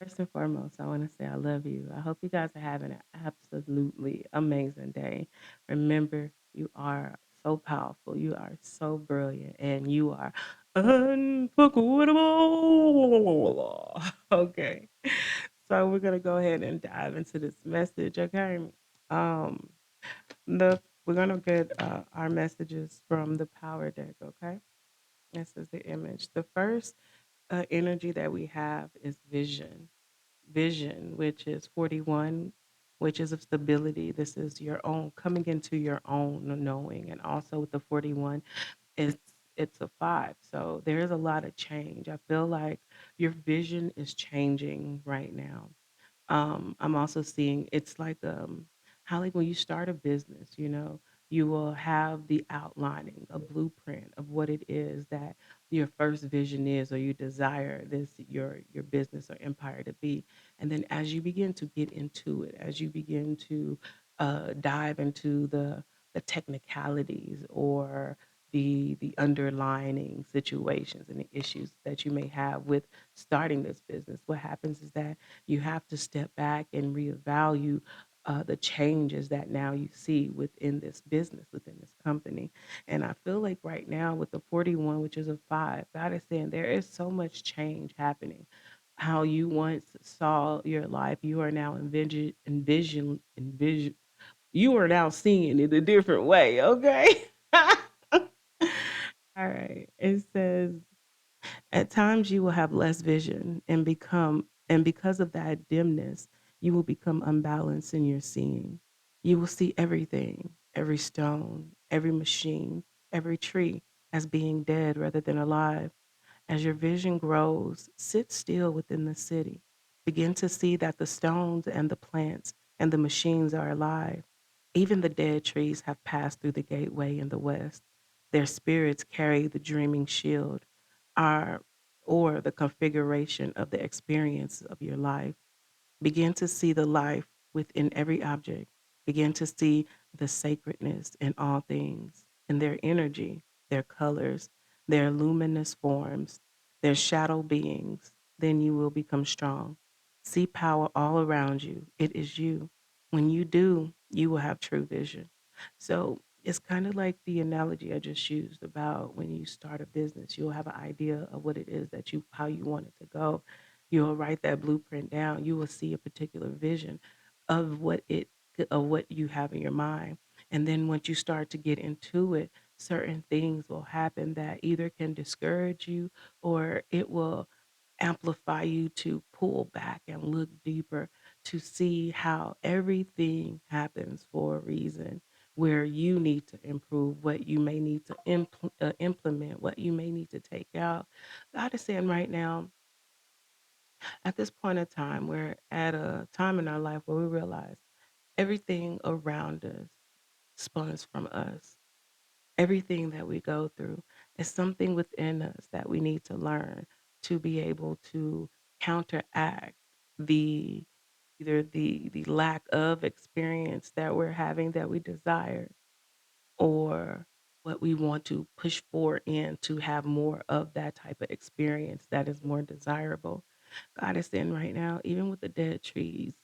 First and foremost, I want to say I love you. I hope you guys are having an absolutely amazing day. Remember, you are so powerful, you are so brilliant, and you are unforgettable. Okay. So we're gonna go ahead and dive into this message, okay? Um the we're gonna get our messages from the power deck, okay? This is the image. The first energy that we have is vision, which is 41, which is of stability. This is your own coming into your own knowing. And also with the 41, it's it's a 5. So there is a lot of change. I feel like your vision is changing right now. I'm also seeing it's like how like when you start a business, you will have the outlining, a blueprint of what it is that your first vision is or you desire this your business or empire to be. And then as you begin to get into it, as you begin to dive into the technicalities or the underlining situations and the issues that you may have with starting this business, what happens is that you have to step back and reevaluate the changes that now you see within this business, within this company. And I feel like right now with the 41, which is a 5, God is saying there is so much change happening. How you once saw your life, you are now envision, you are now seeing it a different way, okay? All right. It says at times you will have less vision and because of that dimness, you will become unbalanced in your seeing. You will see everything, every stone, every machine, every tree as being dead rather than alive. As your vision grows, sit still within the city. Begin to see that the stones and the plants and the machines are alive. Even the dead trees have passed through the gateway in the west. Their spirits carry the dreaming shield, are, or the configuration of the experience of your life. Begin to see the life within every object. Begin to see the sacredness in all things, in their energy, their colors, their luminous forms, their shadow beings. Then you will become strong. See power all around you. It is you. When you do, you will have true vision. So it's kind of like the analogy I just used about when you start a business, you'll have an idea of what it is that how you want it to go. You'll write that blueprint down. You will see a particular vision of what you have in your mind. And then once you start to get into it, certain things will happen that either can discourage you or it will amplify you to pull back and look deeper to see how everything happens for a reason where you need to improve, what you may need to implement, what you may need to take out. God is saying right now, at this point in time, we're at a time in our life where we realize everything around us spawns from us. Everything that we go through is something within us that we need to learn to be able to counteract the either the lack of experience that we're having that we desire or what we want to push forward in to have more of that type of experience that is more desirable. God is saying right now, even with the dead trees,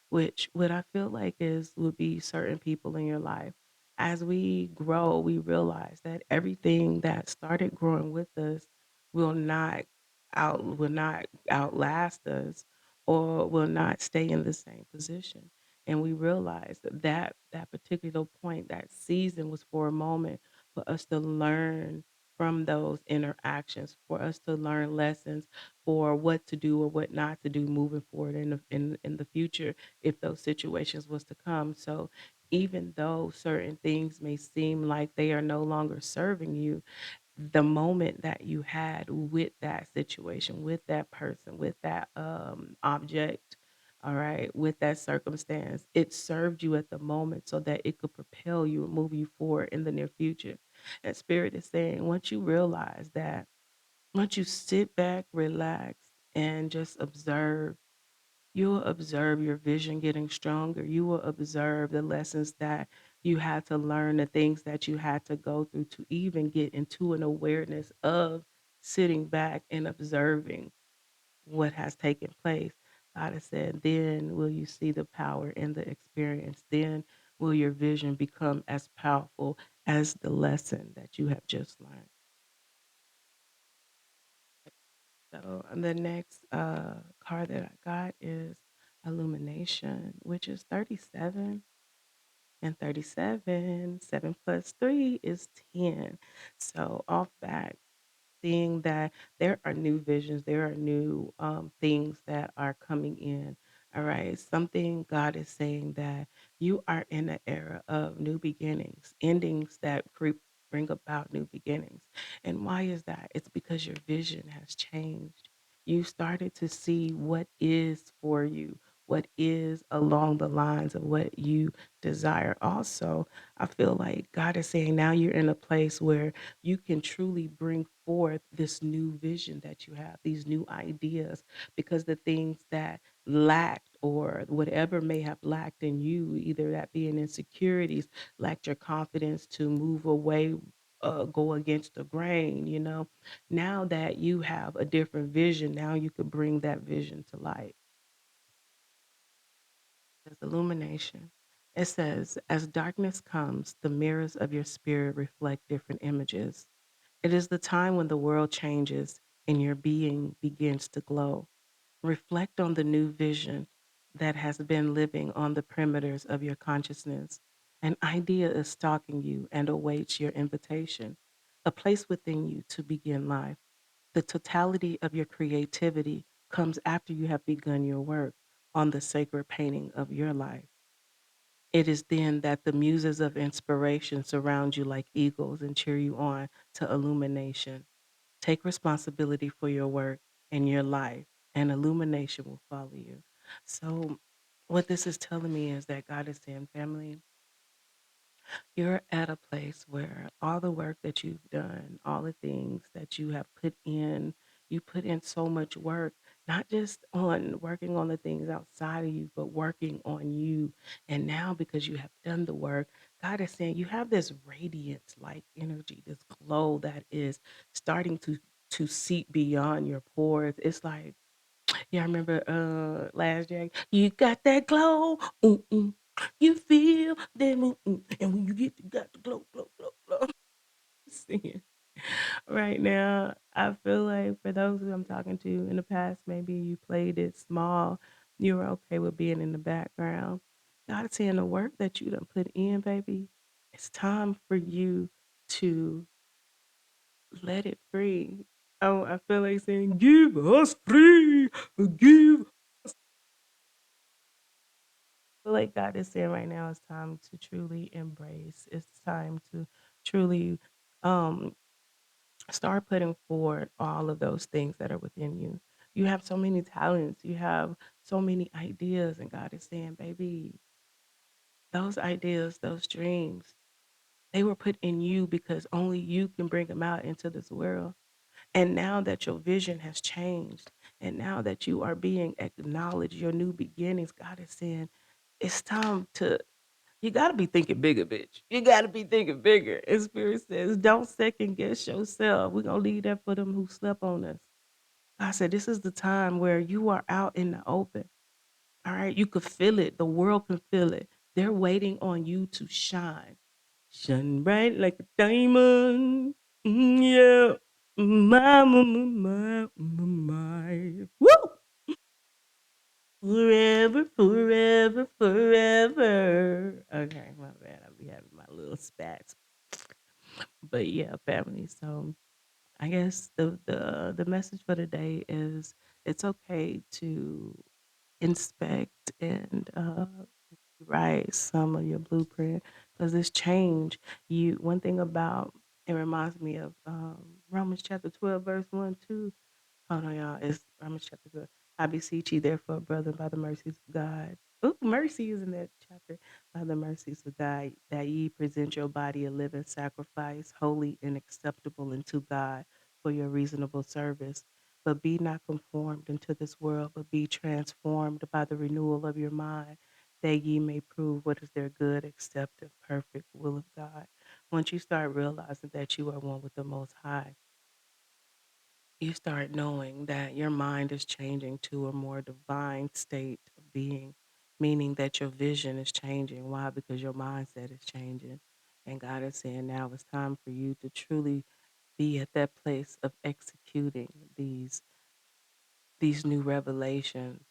which what I feel like is would be certain people in your life. As we grow, we realize that everything that started growing with us will not will not outlast us or will not stay in the same position. And we realized that particular point, that season was for a moment for us to learn from those interactions, for us to learn lessons for what to do or what not to do moving forward in the future if those situations was to come. So even though certain things may seem like they are no longer serving you, the moment that you had with that situation, with that person, with that object, all right, with that circumstance, it served you at the moment so that it could propel you and move you forward in the near future. And Spirit is saying, once you realize that, once you sit back, relax, and just observe, you will observe your vision getting stronger. You will observe the lessons that you had to learn, the things that you had to go through to even get into an awareness of sitting back and observing what has taken place. God has said, then will you see the power and the experience. Then will your vision become as powerful as the lesson that you have just learned. So the next card that I got is Illumination, which is 37. And 37, 7 plus 3 is 10. So off that, seeing that there are new visions, there are new things that are coming in. All right. Something God is saying that you are in an era of new beginnings, endings that bring about new beginnings. And why is that? It's because your vision has changed. You started to see what is for you, what is along the lines of what you desire. Also, I feel like God is saying now you're in a place where you can truly bring forth this new vision that you have, these new ideas, because the things that lacked or whatever may have lacked in you, either that being insecurities, lacked your confidence to move away, go against the grain, now that you have a different vision, now you could bring that vision to light. There's illumination. It says, as darkness comes, the mirrors of your spirit reflect different images. It is the time when the world changes and your being begins to glow. Reflect on the new vision that has been living on the perimeters of your consciousness. An idea is stalking you and awaits your invitation, a place within you to begin life. The totality of your creativity comes after you have begun your work on the sacred painting of your life. It is then that the muses of inspiration surround you like eagles and cheer you on to illumination. Take responsibility for your work and your life, and illumination will follow you. So, what this is telling me is that God is saying, family, you're at a place where all the work that you've done, all the things that you have put in, you put in so much work, not just on working on the things outside of you, but working on you. And now, because you have done the work, God is saying you have this radiance like energy, this glow that is starting to seep beyond your pores. It's like, yeah, I remember last year. You got that glow, you feel that, and when you got the glow, glow, glow, glow. Singing right now. I feel like for those who I'm talking to in the past, maybe you played it small, you were okay with being in the background. God is saying the work that you done put in, baby. It's time for you to let it free. Oh, I feel like saying, "Give us free, give." Feel like God is saying right now it's time to truly embrace. It's time to truly um start putting forward all of those things that are within you. You have so many talents, you have so many ideas, and God is saying, baby, those ideas, those dreams, they were put in you because only you can bring them out into this world. And now that your vision has changed, and now that you are being acknowledged, your new beginnings, God is saying, it's time to you gotta be thinking bigger, bitch. You gotta be thinking bigger. And Spirit says, don't second guess yourself. We're gonna leave that for them who slept on us. I said, this is the time where you are out in the open. All right. You could feel it. The world can feel it. They're waiting on you to shine. Shine bright like a diamond. Yeah. My. Woo! Forever, forever, forever. Okay, my bad. I'll be having my little spats. But yeah, family. So I guess the message for today is it's okay to inspect and write some of your blueprint because this change. You one thing about it reminds me of Romans chapter 12, verse 1, 2. Hold on, y'all. It's Romans chapter 12. I beseech you, therefore, brother, by the mercies of God. Ooh, mercy is in that chapter. By the mercies of God, that ye present your body a living sacrifice, holy and acceptable unto God for your reasonable service. But be not conformed into this world, but be transformed by the renewal of your mind, that ye may prove what is their good, accepted, perfect will of God. Once you start realizing that you are one with the Most High, you start knowing that your mind is changing to a more divine state of being, meaning that your vision is changing. Why? Because your mindset is changing. And God is saying now it's time for you to truly be at that place of executing these new revelations,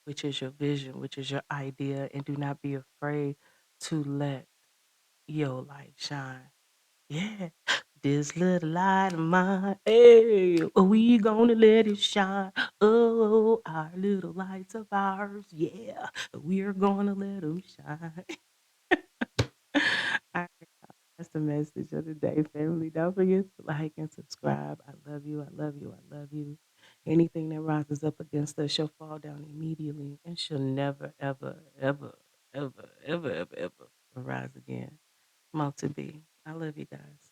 which is your vision, which is your idea, and do not be afraid to let your light shine. Yeah, this little light of mine, hey, we gonna let it shine. Oh, our little lights of ours, yeah, we're gonna let them shine. All right, that's the message of the day, family. Don't forget to like and subscribe. I love you. I love you. I love you. Anything that rises up against us shall fall down immediately and shall never, ever, ever, ever, ever, ever, ever rise again. Multi B. I love you guys.